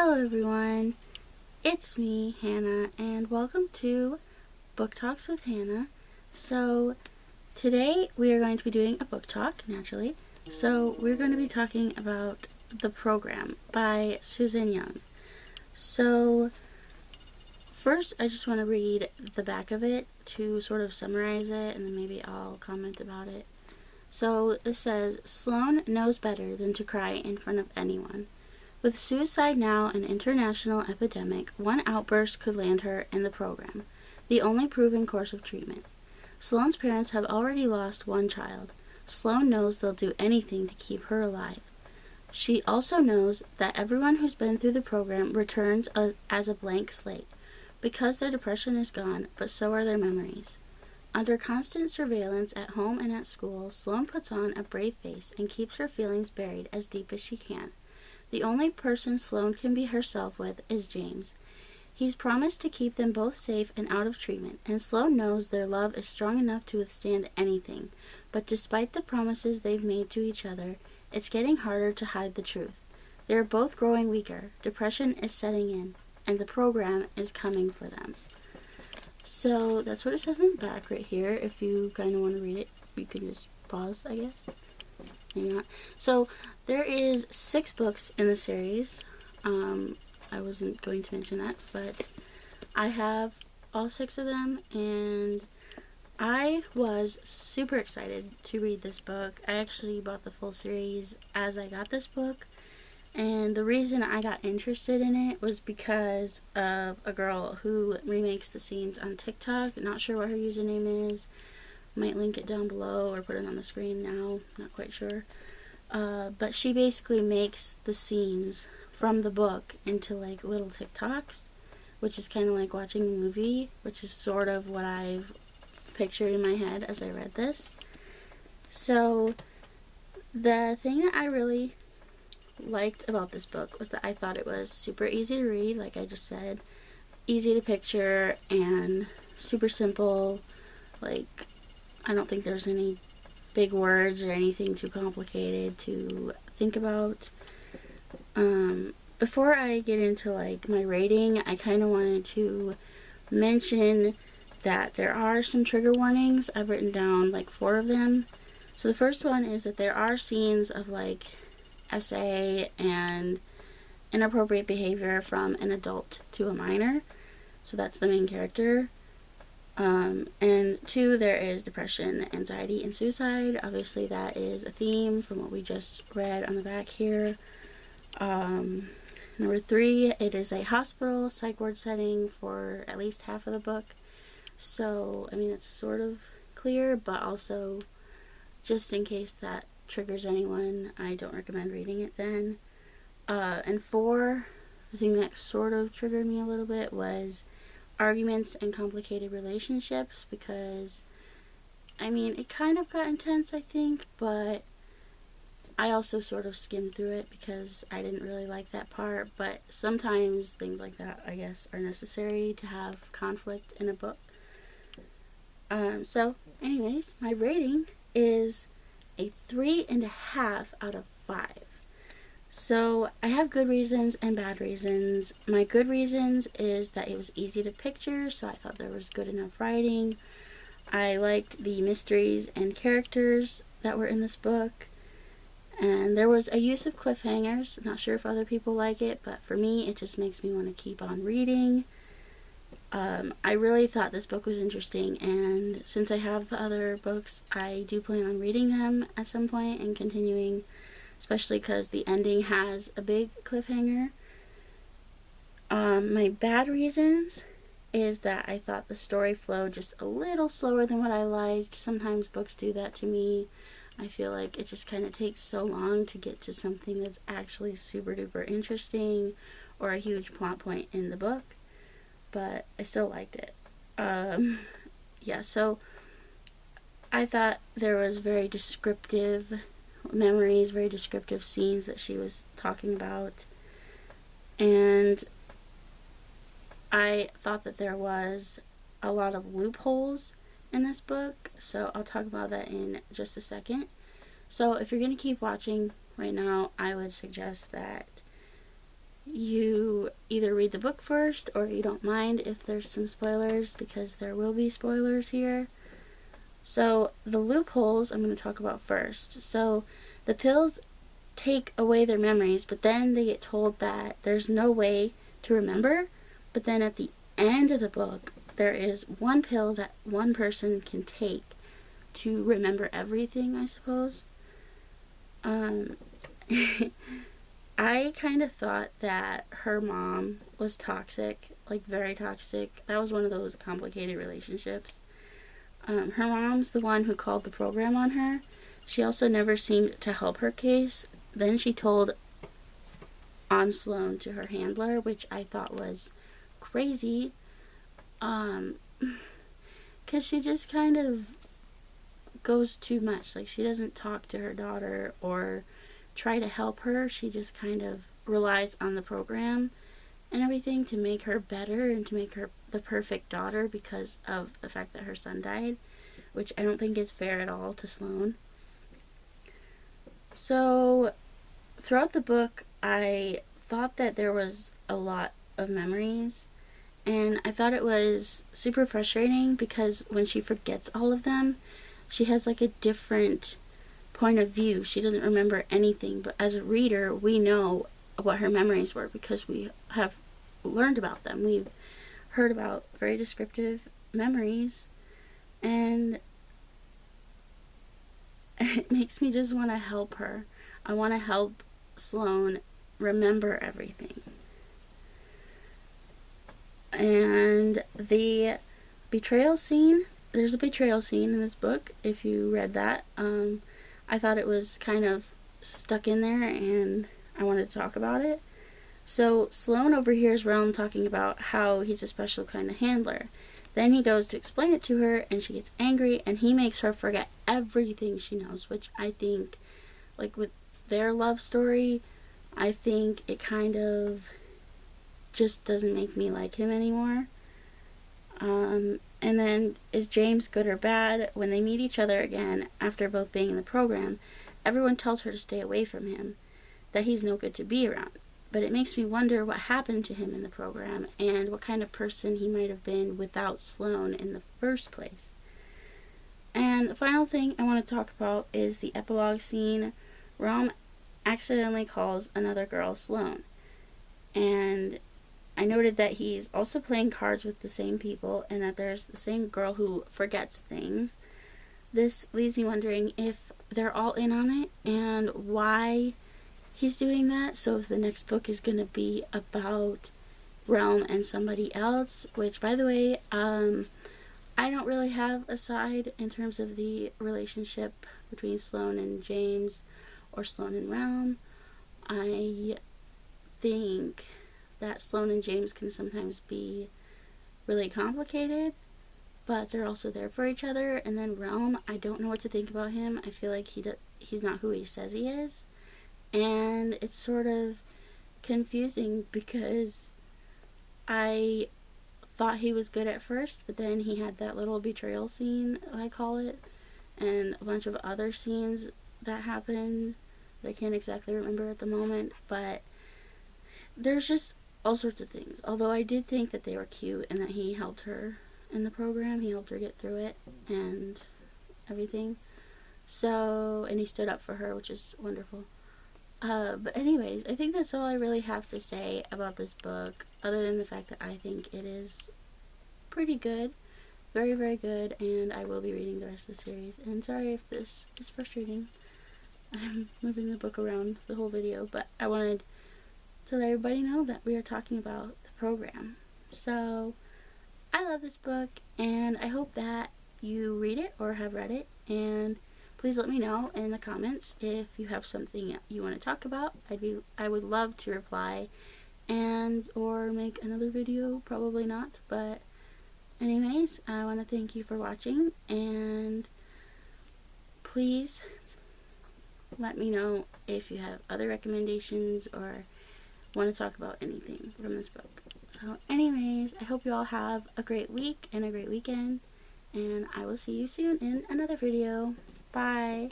Hello everyone, it's me, Hannah, and welcome to Book Talks with Hannah. So today we are going to be doing a book talk, naturally. So we're going to be talking about The Program by Suzanne. So first I just want to read the back of it to sort of summarize it, and then maybe I'll comment about it. So it says, Sloane knows better than to cry in front of anyone. With suicide now an international epidemic, one outburst could land her in the program, the only proven course of treatment. Sloane's parents have already lost one child. Sloane knows they'll do anything to keep her alive. She also knows that everyone who's been through the program returns as a blank slate, because their depression is gone, but so are their memories. Under constant surveillance at home and at school, Sloane puts on a brave face and keeps her feelings buried as deep as she can. The only person Sloane can be herself with is James. He's promised to keep them both safe and out of treatment, and Sloane knows their love is strong enough to withstand anything. But despite the promises they've made to each other, it's getting harder to hide the truth. They are both growing weaker, depression is setting in, and the program is coming for them. So that's what it says in the back right here. If you kind of want to read it, you can just pause, I guess. Maybe not. So there is 6 books in the series. I wasn't going to mention that, but I have all 6 of them, and I was super excited to read this book. I actually bought the full series as I got this book, and the reason I got interested in it was because of a girl who remakes the scenes on TikTok. Not sure what her username is. Might link it down below or put it on the screen now. Not quite sure. But she basically makes the scenes from the book into like little TikToks, which is kind of like watching a movie, which is sort of what I've pictured in my head as I read this. So the thing that I really liked about this book was that I thought it was super easy to read, like I just said, easy to picture, and super simple. Like, I don't think there's any big words or anything too complicated to think about. Before I get into like my rating, I kind of wanted to mention that there are some trigger warnings. I've written down like 4 of them. So the first one is that there are scenes of like SA and inappropriate behavior from an adult to a minor. So that's the main character. And 2, there is depression, anxiety, and suicide. Obviously that is a theme from what we just read on the back here. Number 3, it is a hospital psych ward setting for at least half of the book. So, I mean, it's sort of clear, but also just in case that triggers anyone, I don't recommend reading it then. And 4, the thing that sort of triggered me a little bit was arguments and complicated relationships, because I mean, it kind of got intense, I think, but I also sort of skimmed through it because I didn't really like that part. But sometimes things like that, I guess, are necessary to have conflict in a book. So anyways, my rating is a 3.5 out of 5. So I have good reasons and bad reasons. My good reasons is that it was easy to picture, so I thought there was good enough writing. I liked the mysteries and characters that were in this book. And there was a use of cliffhangers. Not sure if other people like it, but for me it just makes me want to keep on reading. I really thought this book was interesting, and since I have the other books, I do plan on reading them at some point and continuing, especially because the ending has a big cliffhanger. My bad reasons is that I thought the story flowed just a little slower than what I liked. Sometimes books do that to me. I feel like it just kind of takes so long to get to something that's actually super duper interesting or a huge plot point in the book, but I still liked it. Yeah, so I thought there was very descriptive memories, very descriptive scenes that she was talking about, and I thought that there was a lot of loopholes in this book, so I'll talk about that in just a second. So if you're going to keep watching right now, I would suggest that you either read the book first or you don't mind if there's some spoilers, because there will be spoilers here. So the loopholes I'm going to talk about first. So the pills take away their memories, but then they get told that there's no way to remember. But then at the end of the book, there is one pill that one person can take to remember everything, I suppose. I kind of thought that her mom was toxic, like very toxic. That was one of those complicated relationships. Her mom's the one who called the program on her. She also never seemed to help her case. Then she told on Sloane to her handler, which I thought was crazy. Because she just kind of goes too much. Like, she doesn't talk to her daughter or try to help her. She just kind of relies on the program and everything to make her better and to make her the perfect daughter because of the fact that her son died, which I don't think is fair at all to Sloane. So throughout the book, I thought that there was a lot of memories, and I thought it was super frustrating because when she forgets all of them, she has like a different point of view. She doesn't remember anything, but as a reader, we know what her memories were because we have learned about them. We've heard about very descriptive memories, and it makes me just want to help her. I want to help Sloane remember everything. And the betrayal scene, there's a betrayal scene in this book, if you read that. I thought it was kind of stuck in there and I wanted to talk about it. So Sloane overhears Realm talking about how he's a special kind of handler. Then he goes to explain it to her and she gets angry and he makes her forget everything she knows, which I think, like with their love story, I think it kind of just doesn't make me like him anymore. And then, is James good or bad? When they meet each other again after both being in the program, everyone tells her to stay away from him, that he's no good to be around. But it makes me wonder what happened to him in the program and what kind of person he might have been without Sloane in the first place. And the final thing I want to talk about is the epilogue scene. Realm accidentally calls another girl Sloane, and I noted that he's also playing cards with the same people and that there's the same girl who forgets things. This leaves me wondering if they're all in on it and why he's doing that. So if the next book is going to be about Realm and somebody else, which, by the way, I don't really have a side in terms of the relationship between Sloane and James or Sloane and Realm. I think that Sloane and James can sometimes be really complicated, but they're also there for each other. And then Realm, I don't know what to think about him. I feel like he's not who he says he is, and it's sort of confusing because I thought he was good at first, but then he had that little betrayal scene, I call it, and a bunch of other scenes that happened that I can't exactly remember at the moment, but there's just all sorts of things. Although I did think that they were cute and that he helped her in the program. He helped her get through it and everything. So, and he stood up for her, which is wonderful. But anyways, I think that's all I really have to say about this book, other than the fact that I think it is pretty good. Very, very good, and I will be reading the rest of the series. And sorry if this is frustrating. I'm moving the book around the whole video, but I wanted to let everybody know that we are talking about the program. So, I love this book, and I hope that you read it or have read it, and please let me know in the comments if you have something you want to talk about. I would love to reply and or make another video, probably not, but anyways, I want to thank you for watching, and please let me know if you have other recommendations or want to talk about anything from this book. So anyways, I hope you all have a great week and a great weekend, and I will see you soon in another video. Bye!